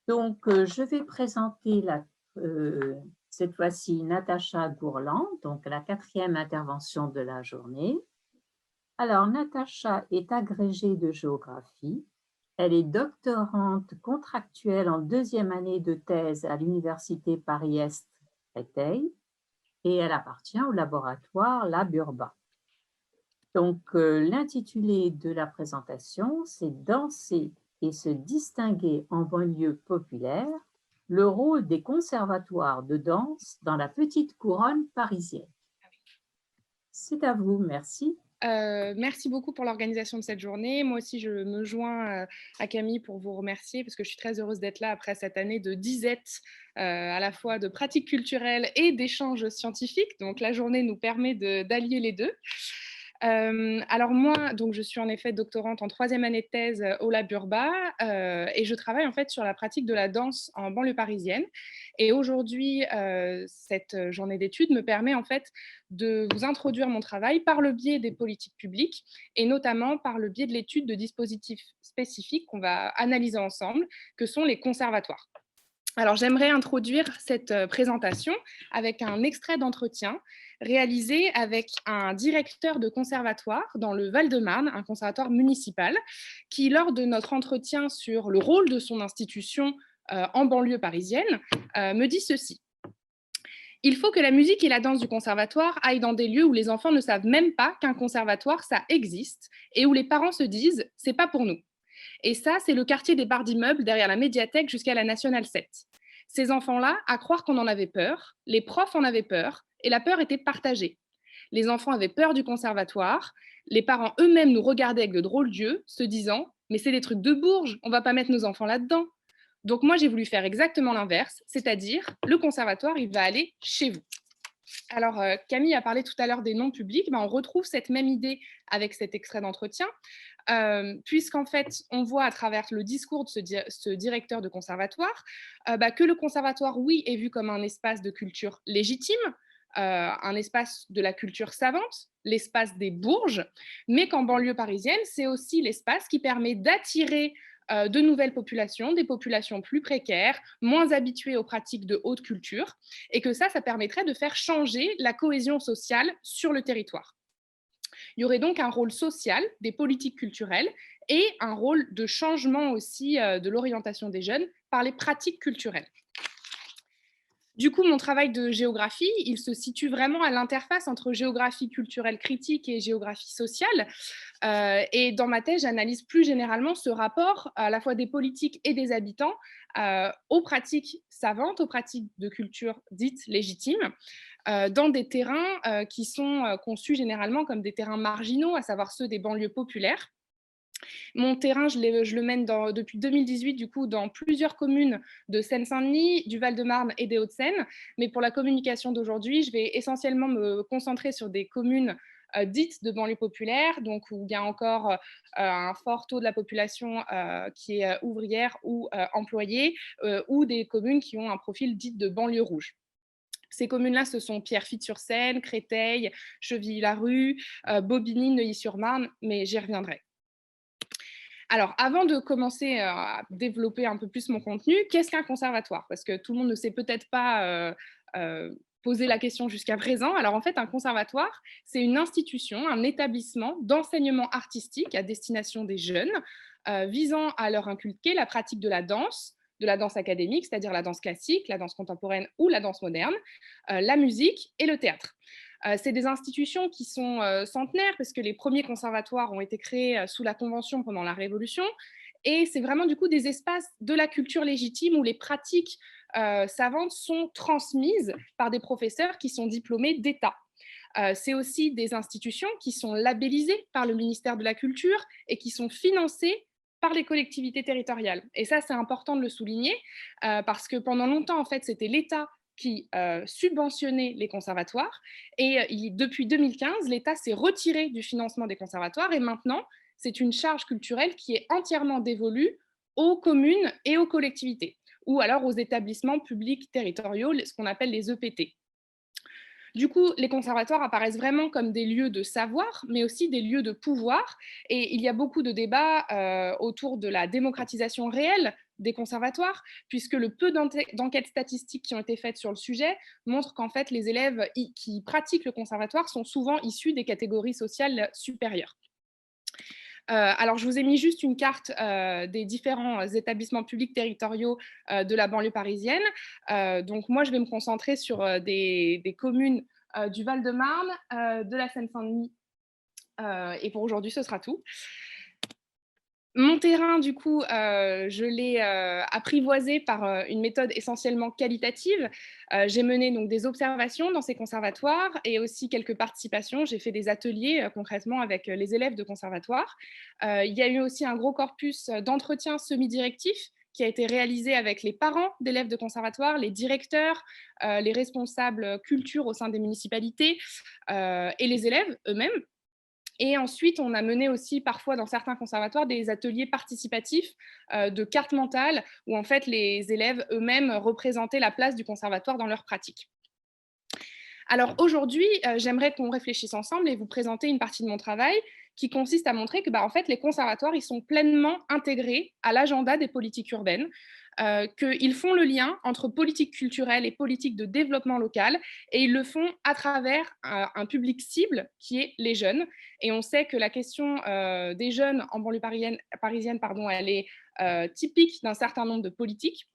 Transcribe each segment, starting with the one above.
Donc, je vais présenter cette fois-ci Natacha Gourland, donc la quatrième intervention de la journée. Alors, Natacha est agrégée de géographie. Elle est doctorante contractuelle en deuxième année de thèse à l'Université Paris-Est Créteil et elle appartient au laboratoire Lab Urbain. Donc, l'intitulé de la présentation, c'est Danser et se distinguer en banlieue populaire, le rôle des conservatoires de danse dans la petite couronne parisienne. C'est à vous, merci. Merci beaucoup pour l'organisation de cette journée. Moi aussi, je me joins à Camille pour vous remercier parce que je suis très heureuse d'être là après cette année de disette à la fois de pratiques culturelles et d'échanges scientifiques. Donc, la journée nous permet d'allier les deux. Alors moi, donc je suis en effet doctorante en troisième année de thèse au Lab Urba et je travaille en fait sur la pratique de la danse en banlieue parisienne. Et aujourd'hui, cette journée d'études me permet en fait de vous introduire mon travail par le biais des politiques publiques et notamment par le biais de l'étude de dispositifs spécifiques qu'on va analyser ensemble, que sont les conservatoires. Alors, j'aimerais introduire cette présentation avec un extrait d'entretien réalisé avec un directeur de conservatoire dans le Val-de-Marne, un conservatoire municipal, qui, lors de notre entretien sur le rôle de son institution en banlieue parisienne, me dit ceci. Il faut que la musique et la danse du conservatoire aillent dans des lieux où les enfants ne savent même pas qu'un conservatoire, ça existe, et où les parents se disent « c'est pas pour nous ». Et ça, c'est le quartier des barres d'immeubles derrière la médiathèque jusqu'à la Nationale 7. Ces enfants-là, à croire qu'on en avait peur, les profs en avaient peur, et la peur était partagée. Les enfants avaient peur du conservatoire, les parents eux-mêmes nous regardaient avec de drôles d'yeux, se disant « mais c'est des trucs de bourges, on va pas mettre nos enfants là-dedans ». Donc moi, j'ai voulu faire exactement l'inverse, c'est-à-dire le conservatoire, il va aller chez vous. Alors, Camille a parlé tout à l'heure des noms publics. On retrouve cette même idée avec cet extrait d'entretien, puisqu'en fait, on voit à travers le discours de ce directeur de conservatoire que le conservatoire, oui, est vu comme un espace de culture légitime, un espace de la culture savante, l'espace des bourges, mais qu'en banlieue parisienne, c'est aussi l'espace qui permet d'attirer de nouvelles populations, des populations plus précaires, moins habituées aux pratiques de haute culture, et que ça permettrait de faire changer la cohésion sociale sur le territoire. Il y aurait donc un rôle social des politiques culturelles et un rôle de changement aussi de l'orientation des jeunes par les pratiques culturelles. Du coup, mon travail de géographie, il se situe vraiment à l'interface entre géographie culturelle critique et géographie sociale. Et dans ma thèse, j'analyse plus généralement ce rapport à la fois des politiques et des habitants aux pratiques savantes, aux pratiques de culture dites légitimes, dans des terrains qui sont conçus généralement comme des terrains marginaux, à savoir ceux des banlieues populaires. Mon terrain, je le mène depuis 2018, du coup, dans plusieurs communes de Seine-Saint-Denis, du Val-de-Marne et des Hauts-de-Seine. Mais pour la communication d'aujourd'hui, je vais essentiellement me concentrer sur des communes dites de banlieue populaire, donc où il y a encore un fort taux de la population qui est ouvrière ou employée, ou des communes qui ont un profil dit de banlieue rouge. Ces communes-là, ce sont Pierrefitte-sur-Seine, Créteil, Chevilly-Larue, Bobigny, Neuilly-sur-Marne, mais j'y reviendrai. Alors, avant de commencer à développer un peu plus mon contenu, qu'est-ce qu'un conservatoire? Parce que tout le monde ne sait peut-être pas poser la question jusqu'à présent. Alors, en fait, un conservatoire, c'est une institution, un établissement d'enseignement artistique à destination des jeunes, visant à leur inculquer la pratique de la danse académique, c'est-à-dire la danse classique, la danse contemporaine ou la danse moderne, la musique et le théâtre. C'est des institutions qui sont centenaires parce que les premiers conservatoires ont été créés sous la Convention pendant la Révolution. Et c'est vraiment du coup des espaces de la culture légitime où les pratiques savantes sont transmises par des professeurs qui sont diplômés d'État. C'est aussi des institutions qui sont labellisées par le ministère de la Culture et qui sont financées par les collectivités territoriales. Et ça, c'est important de le souligner parce que pendant longtemps, en fait, c'était l'État qui subventionnait les conservatoires. Et depuis 2015, l'État s'est retiré du financement des conservatoires et maintenant, c'est une charge culturelle qui est entièrement dévolue aux communes et aux collectivités, ou alors aux établissements publics territoriaux, ce qu'on appelle les EPT. Du coup, les conservatoires apparaissent vraiment comme des lieux de savoir, mais aussi des lieux de pouvoir. Et il y a beaucoup de débats autour de la démocratisation réelle des conservatoires, puisque le peu d'enquêtes statistiques qui ont été faites sur le sujet montrent qu'en fait, les élèves qui pratiquent le conservatoire sont souvent issus des catégories sociales supérieures. Alors, je vous ai mis juste une carte des différents établissements publics territoriaux de la banlieue parisienne. Donc, moi, je vais me concentrer sur des communes du Val-de-Marne, de la Seine-Saint-Denis. Et pour aujourd'hui, ce sera tout. Mon terrain, du coup, je l'ai apprivoisé par une méthode essentiellement qualitative. J'ai mené donc des observations dans ces conservatoires et aussi quelques participations. J'ai fait des ateliers concrètement avec les élèves de conservatoire. Il y a eu aussi un gros corpus d'entretien semi-directif qui a été réalisé avec les parents d'élèves de conservatoire, les directeurs, les responsables culture au sein des municipalités et les élèves eux-mêmes. Et ensuite, on a mené aussi parfois dans certains conservatoires des ateliers participatifs de cartes mentales où en fait les élèves eux-mêmes représentaient la place du conservatoire dans leur pratique. Alors aujourd'hui, j'aimerais qu'on réfléchisse ensemble et vous présenter une partie de mon travail qui consiste à montrer que en fait, les conservatoires ils sont pleinement intégrés à l'agenda des politiques urbaines, qu'ils font le lien entre politique culturelle et politique de développement local, et ils le font à travers un public cible qui est les jeunes. Et on sait que la question des jeunes en banlieue parisienne elle est typique d'un certain nombre de politiques.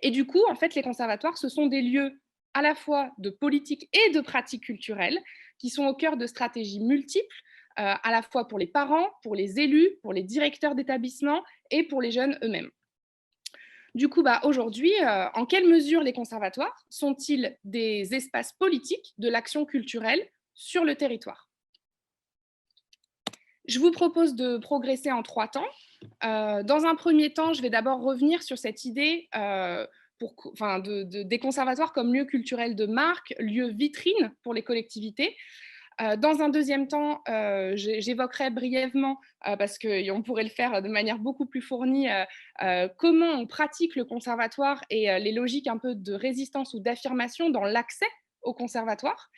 Et du coup, en fait, les conservatoires, ce sont des lieux à la fois de politique et de pratiques culturelles qui sont au cœur de stratégies multiples, à la fois pour les parents, pour les élus, pour les directeurs d'établissements et pour les jeunes eux-mêmes. Du coup, aujourd'hui, en quelle mesure les conservatoires sont-ils des espaces politiques de l'action culturelle sur le territoire? Je vous propose de progresser en 3 temps. Dans un premier temps, je vais d'abord revenir sur cette idée des conservatoires comme lieu culturel de marque, lieu vitrine pour les collectivités. Dans un deuxième temps, j'évoquerai brièvement, parce qu'on pourrait le faire de manière beaucoup plus fournie, comment on pratique le conservatoire et les logiques un peu de résistance ou d'affirmation dans l'accès au conservatoire.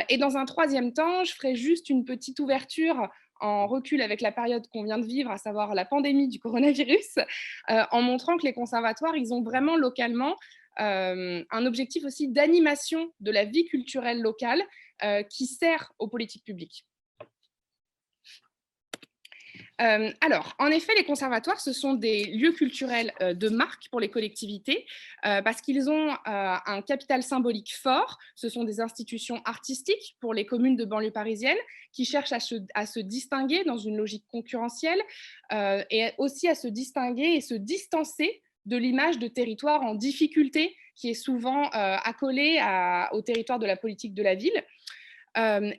Et dans un troisième temps, je ferai juste une petite ouverture en recul avec la période qu'on vient de vivre, à savoir la pandémie du coronavirus, en montrant que les conservatoires, ils ont vraiment localement un objectif aussi d'animation de la vie culturelle locale qui sert aux politiques publiques. Alors, en effet, les conservatoires, ce sont des lieux culturels de marque pour les collectivités parce qu'ils ont un capital symbolique fort. Ce sont des institutions artistiques pour les communes de banlieue parisienne qui cherchent à se distinguer dans une logique concurrentielle et aussi à se distinguer et se distancer de l'image de territoire en difficulté qui est souvent accolée au territoire de la politique de la ville.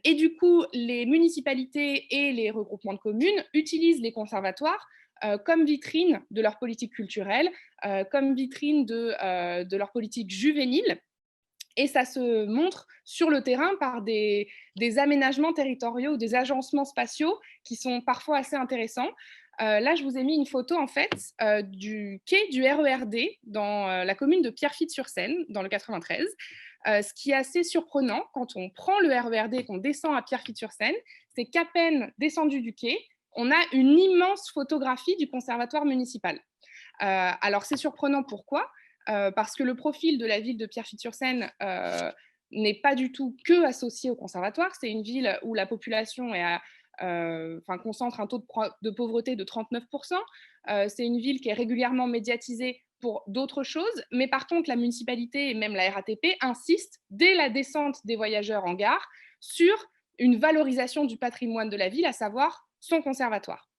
Et du coup, les municipalités et les regroupements de communes utilisent les conservatoires comme vitrine de leur politique culturelle, comme vitrine de leur politique juvénile. Et ça se montre sur le terrain par des aménagements territoriaux ou des agencements spatiaux qui sont parfois assez intéressants. Là, je vous ai mis une photo en fait du quai du RERD dans la commune de Pierrefitte-sur-Seine, dans le 93. Ce qui est assez surprenant quand on prend le RERD et qu'on descend à Pierrefitte-sur-Seine, c'est qu'à peine descendu du quai, on a une immense photographie du conservatoire municipal. Alors c'est surprenant, pourquoi ? Parce que le profil de la ville de Pierrefitte-sur-Seine n'est pas du tout que associé au conservatoire. C'est une ville où la population concentre un taux de pauvreté de 39%. C'est une ville qui est régulièrement médiatisée pour d'autres choses, mais par contre, la municipalité et même la RATP insistent, dès la descente des voyageurs en gare, sur une valorisation du patrimoine de la ville, à savoir son conservatoire.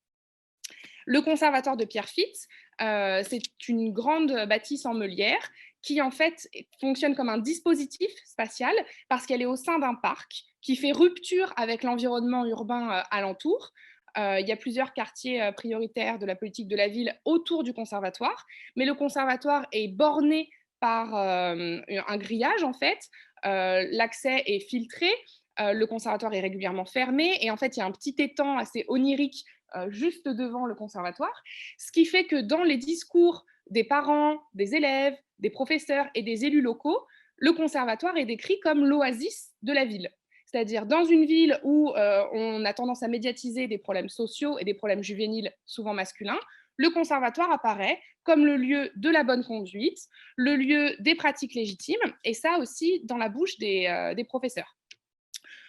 Le conservatoire de Pierrefitte, c'est une grande bâtisse en meulière qui en fait fonctionne comme un dispositif spatial parce qu'elle est au sein d'un parc qui fait rupture avec l'environnement urbain alentour. Il y a plusieurs quartiers prioritaires de la politique de la ville autour du conservatoire, mais le conservatoire est borné par un grillage en fait. L'accès est filtré, le conservatoire est régulièrement fermé et en fait il y a un petit étang assez onirique juste devant le conservatoire, ce qui fait que dans les discours des parents, des élèves, des professeurs et des élus locaux, le conservatoire est décrit comme l'oasis de la ville. C'est-à-dire dans une ville où on a tendance à médiatiser des problèmes sociaux et des problèmes juvéniles souvent masculins, le conservatoire apparaît comme le lieu de la bonne conduite, le lieu des pratiques légitimes, et ça aussi dans la bouche des professeurs.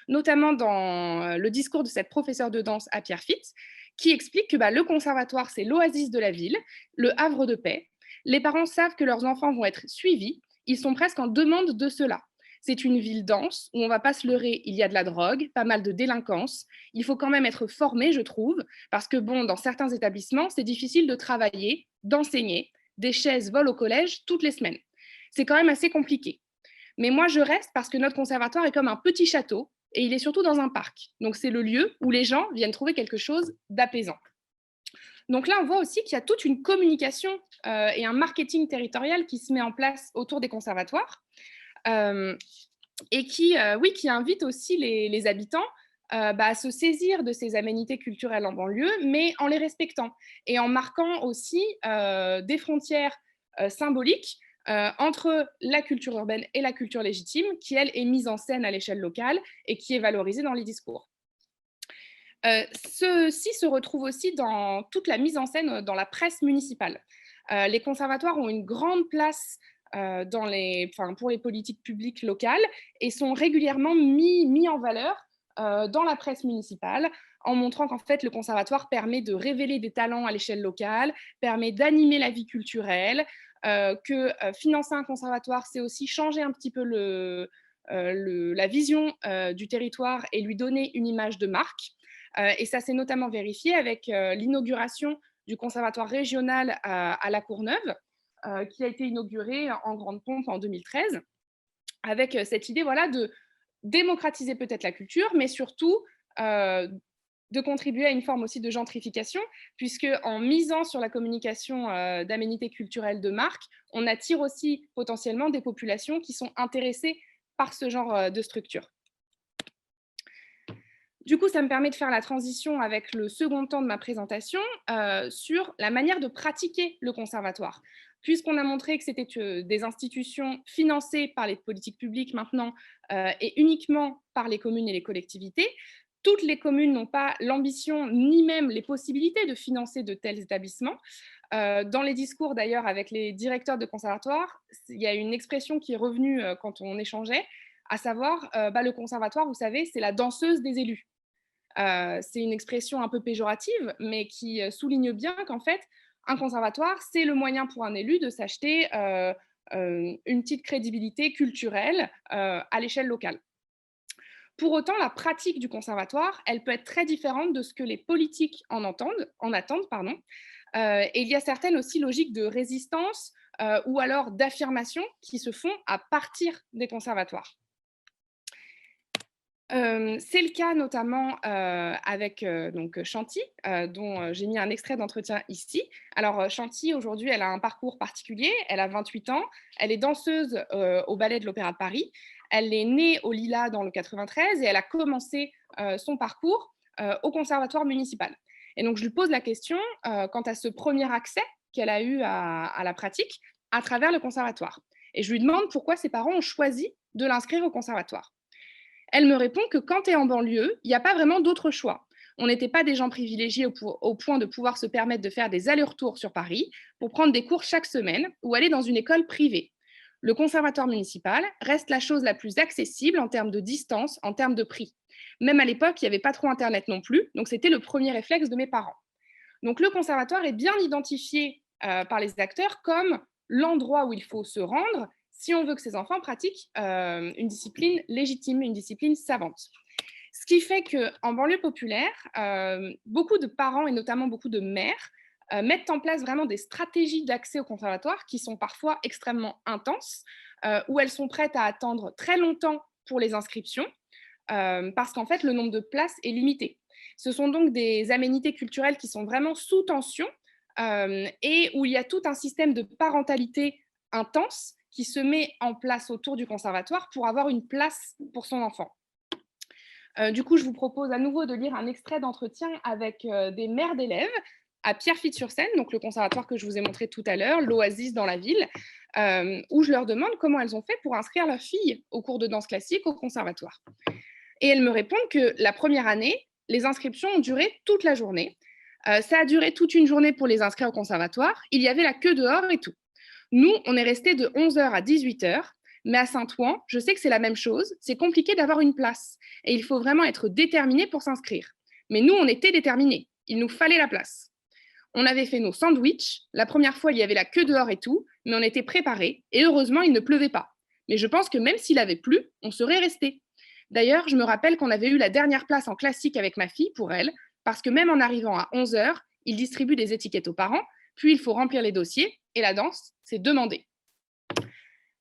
Notamment dans le discours de cette professeure de danse à Pierrefitte, qui explique que le conservatoire, c'est l'oasis de la ville, le havre de paix. Les parents savent que leurs enfants vont être suivis, ils sont presque en demande de cela. C'est une ville dense où on ne va pas se leurrer, il y a de la drogue, pas mal de délinquance. Il faut quand même être formé, je trouve, parce que dans certains établissements, c'est difficile de travailler, d'enseigner. Des chaises volent au collège toutes les semaines. C'est quand même assez compliqué. Mais moi, je reste parce que notre conservatoire est comme un petit château et il est surtout dans un parc. Donc, c'est le lieu où les gens viennent trouver quelque chose d'apaisant. Donc là, on voit aussi qu'il y a toute une communication et un marketing territorial qui se met en place autour des conservatoires et qui invite aussi les habitants à se saisir de ces aménités culturelles en banlieue, mais en les respectant et en marquant aussi des frontières symboliques entre la culture urbaine et la culture légitime, qui, elle, est mise en scène à l'échelle locale et qui est valorisée dans les discours. Ceci se retrouve aussi dans toute la mise en scène dans la presse municipale. Les conservatoires ont une grande place pour les politiques publiques locales et sont régulièrement mis en valeur dans la presse municipale, en montrant qu'en fait, le conservatoire permet de révéler des talents à l'échelle locale, permet d'animer la vie culturelle, que financer un conservatoire, c'est aussi changer un petit peu la vision du territoire et lui donner une image de marque. Et ça s'est notamment vérifié avec l'inauguration du conservatoire régional à La Courneuve, qui a été inauguré en grande pompe en 2013, avec cette idée de démocratiser peut-être la culture, mais surtout de contribuer à une forme aussi de gentrification, puisque en misant sur la communication d'aménités culturelles de marque, on attire aussi potentiellement des populations qui sont intéressées par ce genre de structure. Du coup, ça me permet de faire la transition avec le second temps de ma présentation sur la manière de pratiquer le conservatoire. Puisqu'on a montré que c'était des institutions financées par les politiques publiques maintenant et uniquement par les communes et les collectivités, toutes les communes n'ont pas l'ambition ni même les possibilités de financer de tels établissements. Dans les discours d'ailleurs avec les directeurs de conservatoires, il y a une expression qui est revenue quand on échangeait, à savoir le conservatoire, vous savez, c'est la danseuse des élus. C'est une expression un peu péjorative, mais qui souligne bien qu'en fait, un conservatoire, c'est le moyen pour un élu de s'acheter une petite crédibilité culturelle à l'échelle locale. Pour autant, la pratique du conservatoire, elle peut être très différente de ce que les politiques en attendent. Et il y a certaines aussi logiques de résistance ou alors d'affirmation qui se font à partir des conservatoires. C'est le cas notamment avec Chanty, dont j'ai mis un extrait d'entretien ici. Alors Chanty, aujourd'hui, elle a un parcours particulier. Elle a 28 ans. Elle est danseuse au Ballet de l'Opéra de Paris. Elle est née au Lilas dans le 93 et elle a commencé son parcours au conservatoire municipal. Et donc, je lui pose la question quant à ce premier accès qu'elle a eu à la pratique à travers le conservatoire. Et je lui demande pourquoi ses parents ont choisi de l'inscrire au conservatoire. Elle me répond que quand tu es en banlieue, il n'y a pas vraiment d'autre choix. On n'était pas des gens privilégiés au point de pouvoir se permettre de faire des allers-retours sur Paris pour prendre des cours chaque semaine ou aller dans une école privée. Le conservatoire municipal reste la chose la plus accessible en termes de distance, en termes de prix. Même à l'époque, il n'y avait pas trop Internet non plus, donc c'était le premier réflexe de mes parents. Donc le conservatoire est bien identifié par les acteurs comme l'endroit où il faut se rendre si on veut que ces enfants pratiquent une discipline légitime, une discipline savante. Ce qui fait qu'en banlieue populaire, beaucoup de parents et notamment beaucoup de mères mettent en place vraiment des stratégies d'accès au conservatoire qui sont parfois extrêmement intenses, où elles sont prêtes à attendre très longtemps pour les inscriptions, parce qu'en fait, le nombre de places est limité. Ce sont donc des aménités culturelles qui sont vraiment sous tension et où il y a tout un système de parentalité intense qui se met en place autour du conservatoire pour avoir une place pour son enfant. Du coup, je vous propose à nouveau de lire un extrait d'entretien avec des mères d'élèves à Pierrefitte-sur-Seine, donc le conservatoire que je vous ai montré tout à l'heure, l'Oasis dans la ville, où je leur demande comment elles ont fait pour inscrire leur fille au cours de danse classique au conservatoire. Et elles me répondent que la première année, les inscriptions ont duré toute la journée, Ça a duré toute une journée pour les inscrire au conservatoire. Il y avait la queue dehors et tout. Nous, on est resté de 11 h à 18 h. Mais à Saint-Ouen, je sais que c'est la même chose. C'est compliqué d'avoir une place. Et il faut vraiment être déterminé pour s'inscrire. Mais nous, on était déterminés. Il nous fallait la place. On avait fait nos sandwichs. La première fois, il y avait la queue dehors et tout. Mais on était préparés. Et heureusement, il ne pleuvait pas. Mais je pense que même s'il avait plu, on serait resté. D'ailleurs, je me rappelle qu'on avait eu la dernière place en classique avec ma fille pour elle. Parce que même en arrivant à 11 h, il distribue des étiquettes aux parents. Puis, il faut remplir les dossiers. Et la danse, c'est demandé.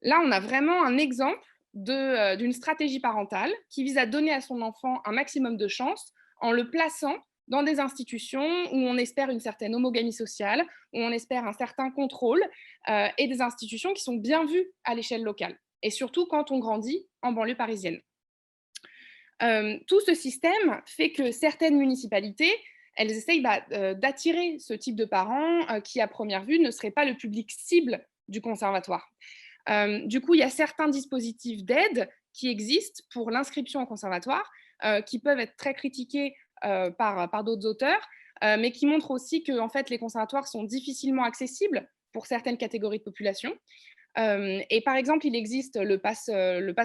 Là, on a vraiment un exemple d'une stratégie parentale qui vise à donner à son enfant un maximum de chance en le plaçant dans des institutions où on espère une certaine homogamie sociale, où on espère un certain contrôle, et des institutions qui sont bien vues à l'échelle locale, et surtout quand on grandit en banlieue parisienne. Tout ce système fait que certaines municipalités, elles essayent d'attirer ce type de parents qui, à première vue, ne seraient pas le public cible du conservatoire. Du coup, il y a certains dispositifs d'aide qui existent pour l'inscription au conservatoire, qui peuvent être très critiqués par d'autres auteurs, mais qui montrent aussi que en fait, les conservatoires sont difficilement accessibles pour certaines catégories de population. Et par exemple, il existe le pass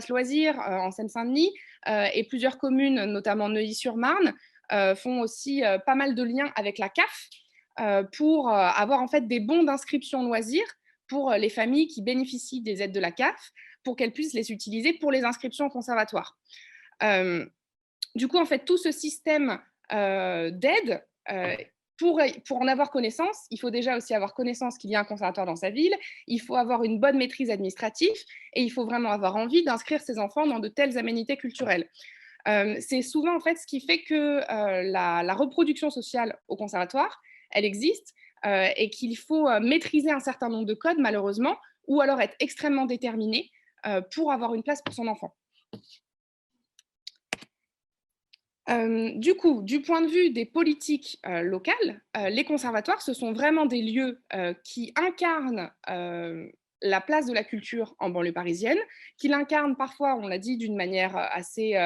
loisir en Seine-Saint-Denis, et plusieurs communes, notamment Neuilly-sur-Marne, font aussi pas mal de liens avec la CAF pour avoir en fait des bons d'inscription loisirs pour les familles qui bénéficient des aides de la CAF, pour qu'elles puissent les utiliser pour les inscriptions au conservatoire. Du coup, en fait, tout ce système d'aide, pour en avoir connaissance, il faut déjà aussi avoir connaissance qu'il y a un conservatoire dans sa ville, il faut avoir une bonne maîtrise administrative et il faut vraiment avoir envie d'inscrire ses enfants dans de telles aménités culturelles. C'est souvent en fait ce qui fait que la reproduction sociale au conservatoire, elle existe, et qu'il faut maîtriser un certain nombre de codes malheureusement, ou alors être extrêmement déterminé pour avoir une place pour son enfant. Du coup, du point de vue des politiques locales, les conservatoires, ce sont vraiment des lieux qui incarnent la place de la culture en banlieue parisienne, qui l'incarnent parfois, on l'a dit, d'une manière assez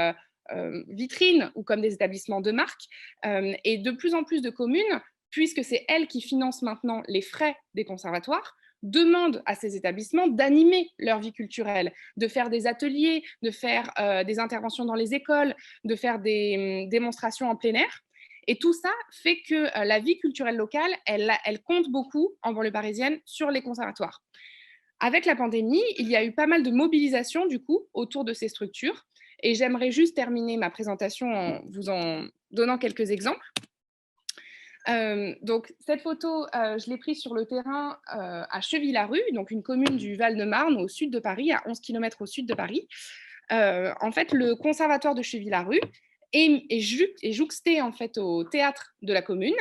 vitrine ou comme des établissements de marque. Et de plus en plus de communes, puisque c'est elles qui financent maintenant les frais des conservatoires, demandent à ces établissements d'animer leur vie culturelle, de faire des ateliers, de faire des interventions dans les écoles, de faire des démonstrations en plein air. Et tout ça fait que la vie culturelle locale, elle compte beaucoup en banlieue parisienne sur les conservatoires. Avec la pandémie, il y a eu pas mal de mobilisation du coup autour de ces structures. Et j'aimerais juste terminer ma présentation en vous en donnant quelques exemples. Donc, cette photo, je l'ai prise sur le terrain à Chevy-la-Rue, donc une commune du Val-de-Marne au sud de Paris, à 11 km au sud de Paris. En fait, le conservatoire de Chevy-la-Rue est jouxté en fait au théâtre de la commune,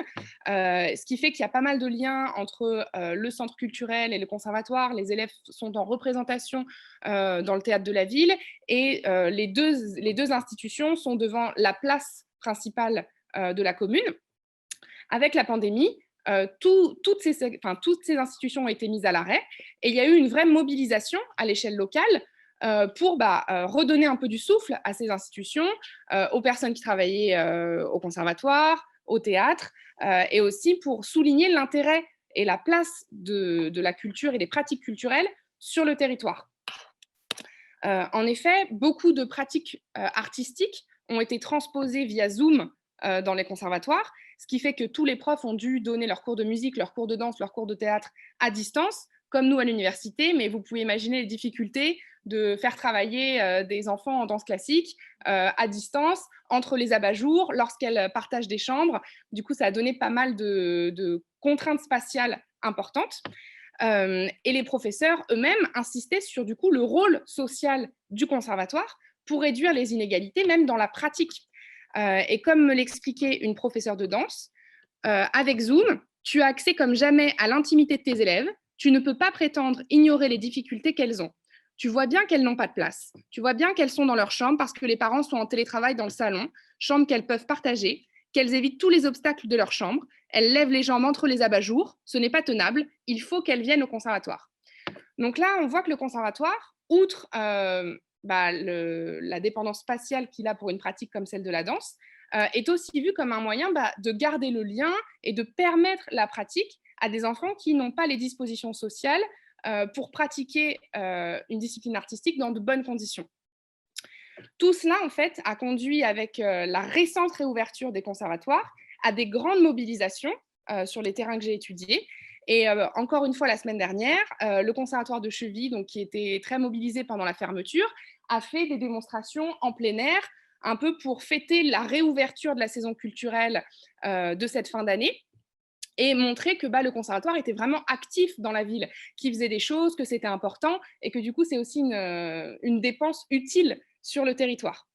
ce qui fait qu'il y a pas mal de liens entre le centre culturel et le conservatoire. Les élèves sont en représentation dans le théâtre de la ville et les deux institutions sont devant la place principale de la commune. Avec la pandémie, toutes ces institutions ont été mises à l'arrêt et il y a eu une vraie mobilisation à l'échelle locale pour redonner un peu du souffle à ces institutions, aux personnes qui travaillaient au conservatoire, au théâtre, et aussi pour souligner l'intérêt et la place de la culture et des pratiques culturelles sur le territoire. En effet, beaucoup de pratiques artistiques ont été transposées via Zoom dans les conservatoires, ce qui fait que tous les profs ont dû donner leurs cours de musique, leurs cours de danse, leurs cours de théâtre à distance, comme nous à l'université, mais vous pouvez imaginer les difficultés de faire travailler des enfants en danse classique à distance, entre les abat-jours, lorsqu'elles partagent des chambres. Du coup, ça a donné pas mal de contraintes spatiales importantes. Et les professeurs eux-mêmes insistaient sur du coup le rôle social du conservatoire pour réduire les inégalités, même dans la pratique. Et comme me l'expliquait une professeure de danse, avec Zoom, tu as accès comme jamais à l'intimité de tes élèves, tu ne peux pas prétendre ignorer les difficultés qu'elles ont. Tu vois bien qu'elles n'ont pas de place, tu vois bien qu'elles sont dans leur chambre parce que les parents sont en télétravail dans le salon, chambre qu'elles peuvent partager, qu'elles évitent tous les obstacles de leur chambre, elles lèvent les jambes entre les abat-jours, ce n'est pas tenable, il faut qu'elles viennent au conservatoire. Donc là, on voit que le conservatoire, outre la dépendance spatiale qu'il a pour une pratique comme celle de la danse, est aussi vu comme un moyen de garder le lien et de permettre la pratique à des enfants qui n'ont pas les dispositions sociales pour pratiquer une discipline artistique dans de bonnes conditions. Tout cela, en fait, a conduit, avec la récente réouverture des conservatoires, à des grandes mobilisations sur les terrains que j'ai étudiés. Et encore une fois, la semaine dernière, le conservatoire de Chevy, donc, qui était très mobilisé pendant la fermeture, a fait des démonstrations en plein air, un peu pour fêter la réouverture de la saison culturelle de cette fin d'année et montrer que le conservatoire était vraiment actif dans la ville, qu'il faisait des choses, que c'était important et que du coup, c'est aussi une dépense utile sur le territoire.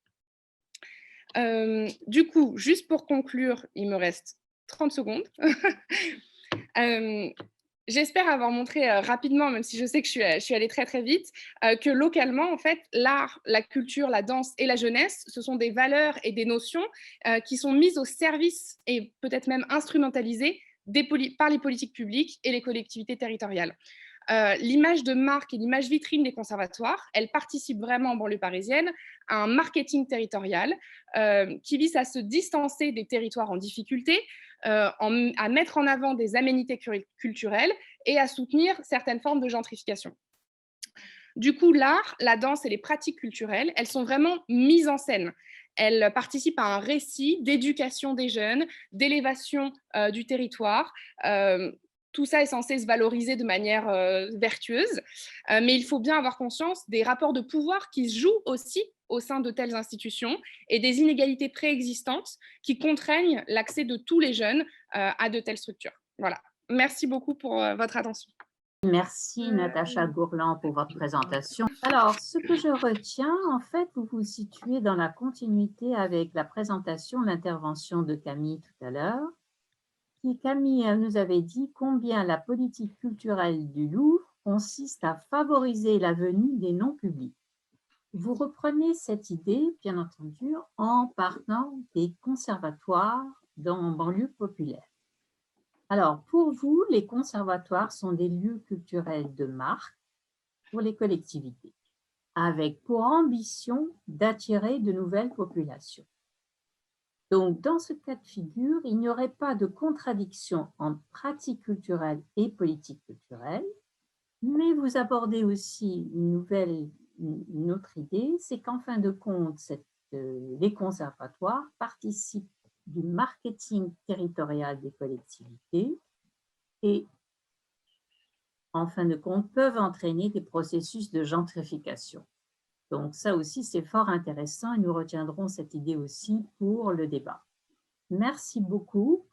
Du coup, juste pour conclure, il me reste 30 secondes. J'espère avoir montré rapidement, même si je sais que je suis allée très très vite, que localement, en fait, l'art, la culture, la danse et la jeunesse, ce sont des valeurs et des notions qui sont mises au service et peut-être même instrumentalisées par les politiques publiques et les collectivités territoriales. L'image de marque et l'image vitrine des conservatoires, elle participe vraiment en banlieue parisienne à un marketing territorial qui vise à se distancer des territoires en difficulté, à mettre en avant des aménités culturelles et à soutenir certaines formes de gentrification. Du coup, l'art, la danse et les pratiques culturelles, elles sont vraiment mises en scène. Elles participent à un récit d'éducation des jeunes, d'élévation du territoire. Tout ça est censé se valoriser de manière vertueuse, mais il faut bien avoir conscience des rapports de pouvoir qui se jouent aussi au sein de telles institutions et des inégalités préexistantes qui contraignent l'accès de tous les jeunes à de telles structures. Voilà. Merci beaucoup pour votre attention. Merci Natacha Gourland pour votre présentation. Alors, ce que je retiens, en fait, vous vous situez dans la continuité avec la présentation, l'intervention de Camille tout à l'heure. Camille nous avait dit combien la politique culturelle du Louvre consiste à favoriser la venue des non-publics. Vous reprenez cette idée, bien entendu, en partant des conservatoires en banlieue populaire. Alors, pour vous, les conservatoires sont des lieux culturels de marque pour les collectivités, avec pour ambition d'attirer de nouvelles populations. Donc, dans ce cas de figure, il n'y aurait pas de contradiction entre pratique culturelle et politique culturelle, mais vous abordez aussi une autre idée, c'est qu'en fin de compte, les conservatoires participent du marketing territorial des collectivités et, en fin de compte, peuvent entraîner des processus de gentrification. Donc ça aussi, c'est fort intéressant et nous retiendrons cette idée aussi pour le débat. Merci beaucoup.